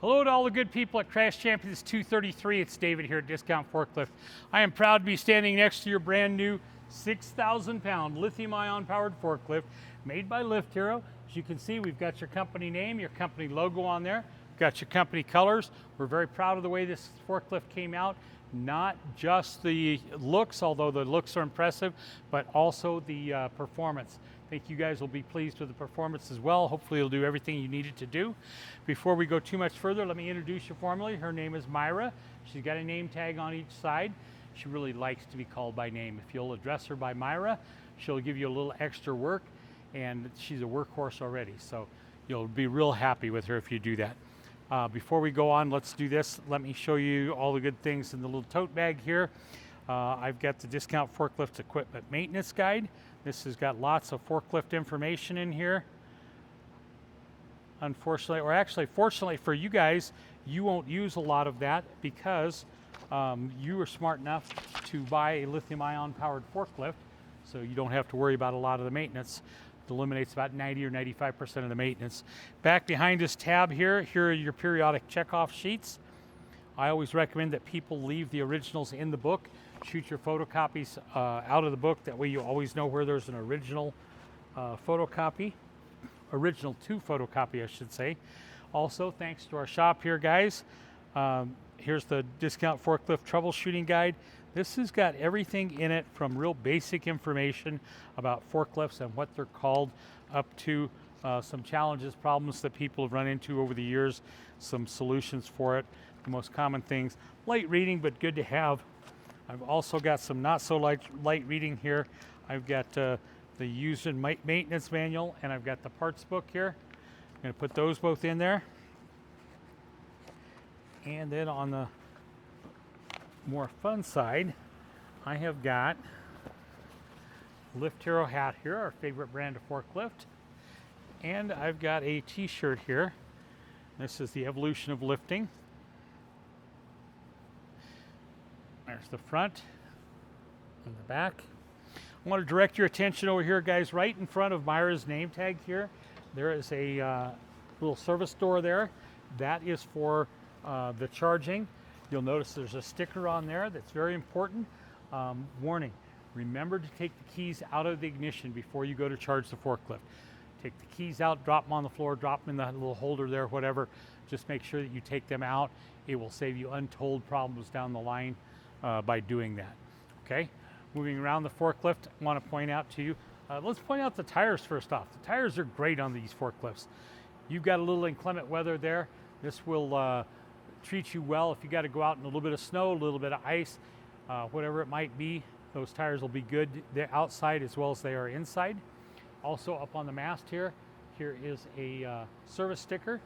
Hello to all the good people at Crash Champions 233. It's David here at Discount Forklift. I am proud to be standing next to your brand new 6,000 pound lithium ion powered forklift made by Lift Hero. As you can see, we've got your company name, your company logo on there. We've got your company colors. We're very proud of the way this forklift came out. Not just the looks, although the looks are impressive, but also the performance. I think you guys will be pleased with the performance as well. Hopefully it'll do everything you need it to do. Before we go too much further, let me introduce you formally. Her name is Myra. She's got a name tag on each side. She really likes to be called by name. If you'll address her by Myra, she'll give you a little extra work, and she's a workhorse already, so you'll be real happy with her if you do that. Before we go on, let's do this. Let me show you all the good things in the little tote bag here. I've got the Discount Forklift Equipment Maintenance Guide. This has got lots of forklift information in here. Unfortunately, or actually fortunately for you guys, you won't use a lot of that because you are smart enough to buy a lithium ion powered forklift, so you don't have to worry about a lot of the maintenance. It eliminates about 90 or 95% of the maintenance. Back behind this tab here are your periodic checkoff sheets. I always recommend that people leave the originals in the book. Shoot your photocopies out of the book. That way you always know where there's an original photocopy. Original to photocopy, I should say. Also, thanks to our shop here, guys. Here's the Discount Forklift Troubleshooting Guide. This has got everything in it from real basic information about forklifts and what they're called up to some challenges, problems that people have run into over the years, some solutions for it, the most common things. Light reading, but good to have. I've also got some not so light reading here. I've got the use and maintenance manual, and I've got the parts book here. I'm going to put those both in there. And then on the more fun side, I have got Lift Hero hat here, our favorite brand of forklift. And I've got a t-shirt here. This is the evolution of lifting. There's the front and the back. I want to direct your attention over here, guys, right in front of Myra's name tag here. There is a little service door there. That is for the charging. You'll notice there's a sticker on there that's very important. Warning, remember to take the keys out of the ignition before you go to charge the forklift. Take the keys out, drop them on the floor, drop them in the little holder there, whatever. Just make sure that you take them out. It will save you untold problems down the line by doing that. Okay, moving around the forklift, I want to point out to you, let's point out the tires first off. The tires are great on these forklifts. You've got a little inclement weather there. This will treat you well if you got to go out in a little bit of snow, a little bit of ice, whatever it might be. Those tires will be good. They're outside as well as they are inside. Also up on the mast here is a service sticker.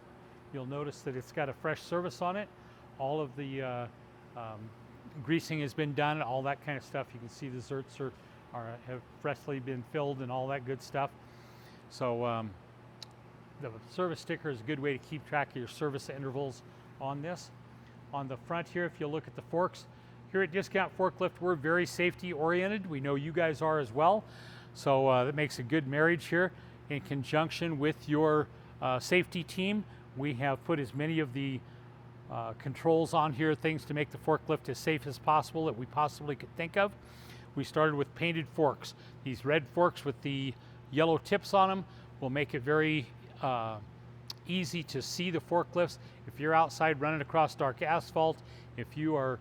You'll notice that it's got a fresh service on it. All of the greasing has been done, all that kind of stuff. You can see the zerts have freshly been filled and all that good stuff. So the service sticker is a good way to keep track of your service intervals on this. On the front here, if you look at the forks, here at Discount Forklift, we're very safety oriented. We know you guys are as well. So that makes a good marriage here. In conjunction with your safety team, we have put as many of the controls on here, things to make the forklift as safe as possible that we possibly could think of. We started with painted forks. These red forks with the yellow tips on them will make it very easy to see the forklifts. If you're outside running across dark asphalt, if you are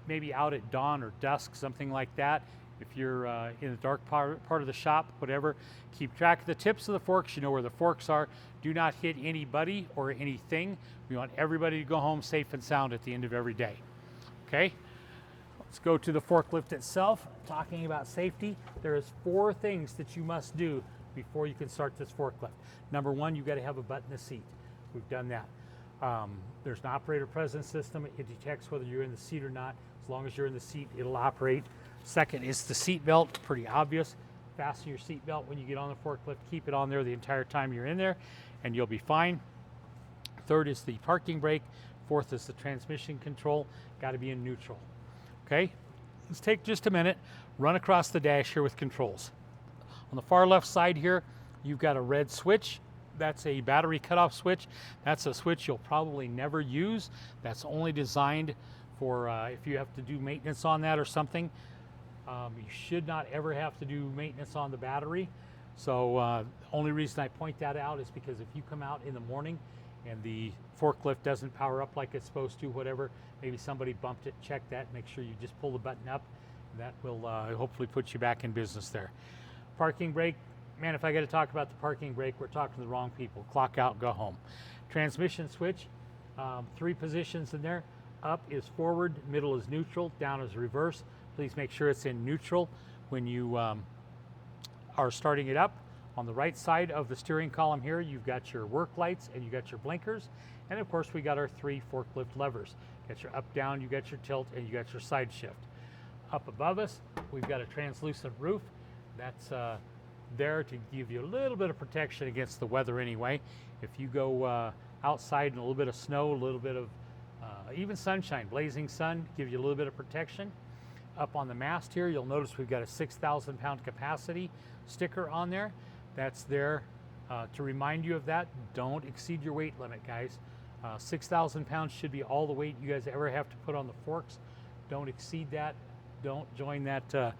maybe out at dawn or dusk, something like that, if you're in the dark part of the shop, whatever, keep track of the tips of the forks. You know where the forks are. Do not hit anybody or anything. We want everybody to go home safe and sound at the end of every day. Okay? Let's go to the forklift itself. Talking about safety, there is 4 things that you must do before you can start this forklift. Number 1, you've got to have a butt in the seat. We've done that. There's an operator presence system. It detects whether you're in the seat or not. As long as you're in the seat, it'll operate. Second is the seat belt. Pretty obvious. Fasten your seat belt when you get on the forklift. Keep it on there the entire time you're in there, and you'll be fine. Third is the parking brake. Fourth is the transmission control. Got to be in neutral. Okay, let's take just a minute. Run across the dash here with controls. On the far left side here, you've got a red switch. That's a battery cutoff switch. That's a switch you'll probably never use. That's only designed for if you have to do maintenance on that or something. You should not ever have to do maintenance on the battery. So only reason I point that out is because if you come out in the morning and the forklift doesn't power up like it's supposed to, whatever, maybe somebody bumped it, check that, make sure you just pull the button up. That will hopefully put you back in business there. Parking brake, man, if I got to talk about the parking brake, we're talking to the wrong people. Clock out, go home. Transmission switch, 3 positions in there. Up is forward, middle is neutral, down is reverse. Please make sure it's in neutral when you are starting it up. On the right side of the steering column here, you've got your work lights and you got your blinkers. And of course, we got our 3 forklift levers. You got your up, down, you got your tilt, and you got your side shift. Up above us, we've got a translucent roof. That's there to give you a little bit of protection against the weather anyway. If you go outside in a little bit of snow, a little bit of even sunshine, blazing sun, give you a little bit of protection. Up on the mast here, you'll notice we've got a 6,000 pound capacity sticker on there. That's there to remind you of that. Don't exceed your weight limit, guys. 6,000 pounds should be all the weight you guys ever have to put on the forks. Don't exceed that. Don't join that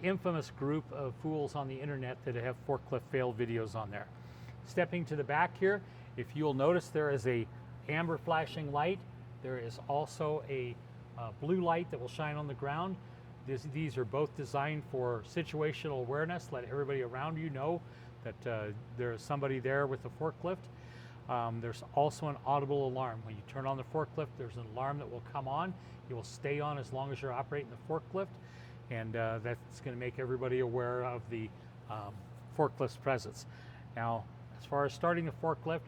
infamous group of fools on the internet that have forklift fail videos on there. Stepping to the back here, if you'll notice, there is a amber flashing light. There is also a blue light that will shine on the ground. These are both designed for situational awareness. Let everybody around you know that there is somebody there with the forklift. There's also an audible alarm. When you turn on the forklift, there's an alarm that will come on. It will stay on as long as you're operating the forklift, and that's going to make everybody aware of the forklift's presence. Now, as far as starting the forklift,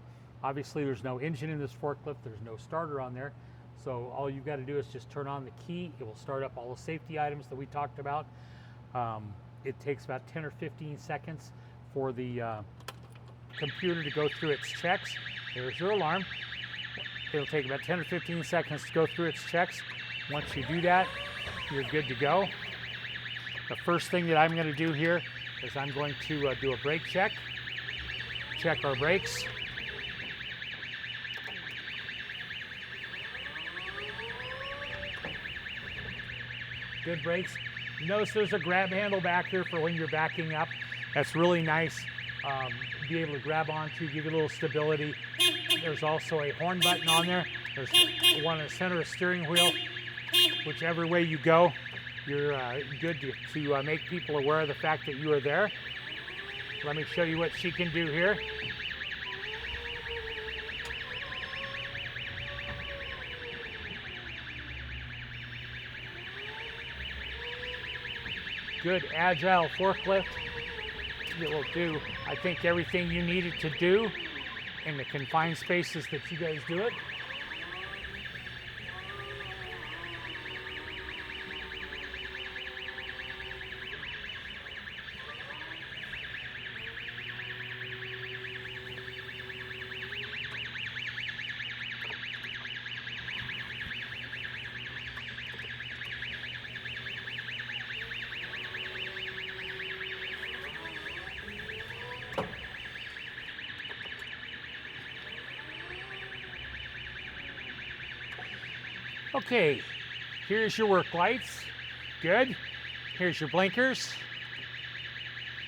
obviously there's no engine in this forklift. There's no starter on there. So all you've got to do is just turn on the key. It will start up all the safety items that we talked about. It takes about 10 or 15 seconds for the computer to go through its checks. There's your alarm. It'll take about 10 or 15 seconds to go through its checks. Once you do that, you're good to go. The first thing that I'm going to do here is I'm going to do a brake check. Check our brakes. Good brakes. Notice there's a grab handle back here for when you're backing up. That's really nice. Be able to grab onto, give you a little stability. There's also a horn button on there. There's one in the center of the steering wheel. Whichever way you go, you're good to make people aware of the fact that you are there. Let me show you what she can do here. Good agile forklift. It will do, I think, everything you need it to do in the confined spaces that you guys do it. Okay, here's your work lights. Good. Here's your blinkers.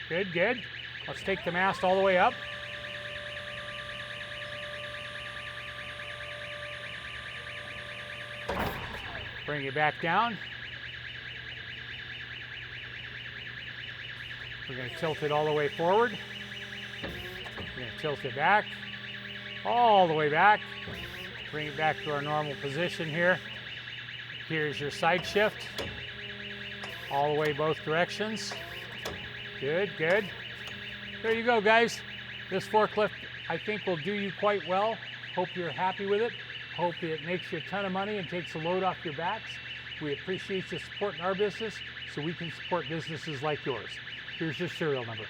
Good, good. Let's take the mast all the way up. Bring it back down. We're going to tilt it all the way forward. We're going to tilt it back, all the way back. Bring it back to our normal position here. Here's your side shift, all the way both directions. Good, good. There you go, guys. This forklift, I think, will do you quite well. Hope you're happy with it. Hope it makes you a ton of money and takes a load off your backs. We appreciate you supporting our business so we can support businesses like yours. Here's your serial number.